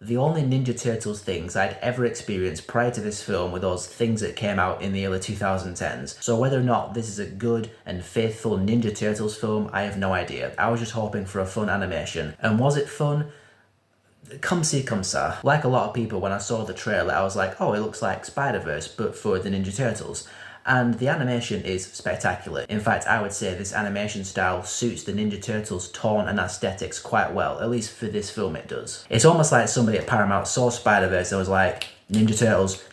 The only Ninja Turtles things I'd ever experienced prior to this film were those things that came out in the early 2010s. So whether or not this is a good and faithful Ninja Turtles film, I have no idea. I was just hoping for a fun animation. And was it fun? Come see, come sa. Like a lot of people, when I saw the trailer, I was like, oh, it looks like Spider-Verse, but for the Ninja Turtles. And the animation is spectacular. In fact, I would say this animation style suits the Ninja Turtles' tone and aesthetics quite well, at least for this film it does. It's almost like somebody at Paramount saw Spider-Verse and was like, Ninja Turtles,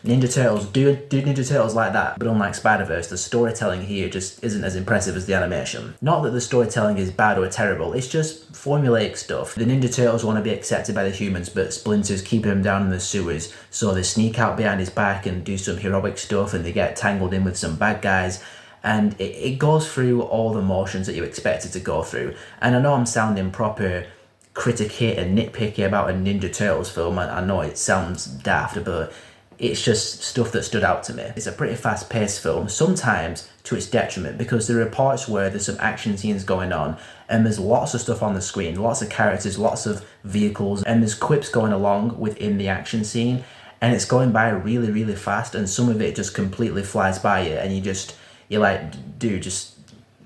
do Ninja Turtles like that. But unlike Spider-Verse, the storytelling here just isn't as impressive as the animation. Not that the storytelling is bad or terrible, it's just formulaic stuff. The Ninja Turtles want to be accepted by the humans, but Splinter's keeping them down in the sewers, so they sneak out behind his back and do some heroic stuff, and they get tangled in with some bad guys. And it goes through all the motions that you expect it to go through. And I know I'm sounding proper criticate and nitpicky about a Ninja Turtles film. I know it sounds daft, but it's just stuff that stood out to me. It's a pretty fast-paced film, sometimes to its detriment, because there are parts where there's some action scenes going on and there's lots of stuff on the screen, lots of characters, lots of vehicles, and there's quips going along within the action scene, and it's going by really, really fast, and some of it just completely flies by you, and you're like, dude, just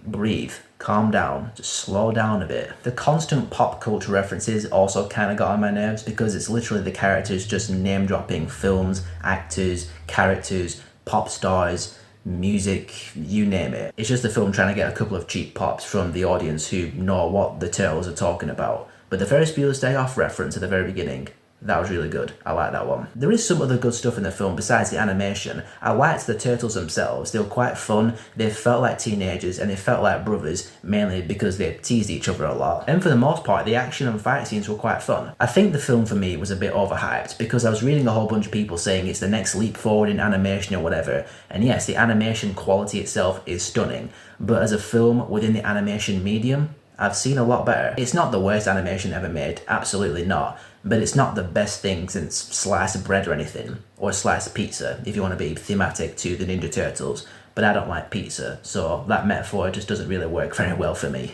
breathe. Calm down, just slow down a bit. The constant pop culture references also kind of got on my nerves, because it's literally the characters just name dropping films, actors, characters, pop stars, music, you name it. It's just the film trying to get a couple of cheap pops from the audience who know what the Turtles are talking about. But the Ferris Bueller's Day Off reference at the very beginning, that was really good. I like that one. There is some other good stuff in the film besides the animation. I liked the Turtles themselves. They were quite fun, they felt like teenagers, and they felt like brothers, mainly because they teased each other a lot. And for the most part, the action and fight scenes were quite fun. I think the film for me was a bit overhyped, because I was reading a whole bunch of people saying it's the next leap forward in animation or whatever. And yes, the animation quality itself is stunning, but as a film within the animation medium, I've seen a lot better. It's not the worst animation ever made, absolutely not, but it's not the best thing since sliced bread or anything, or sliced pizza, if you want to be thematic to the Ninja Turtles, but I don't like pizza, so that metaphor just doesn't really work very well for me.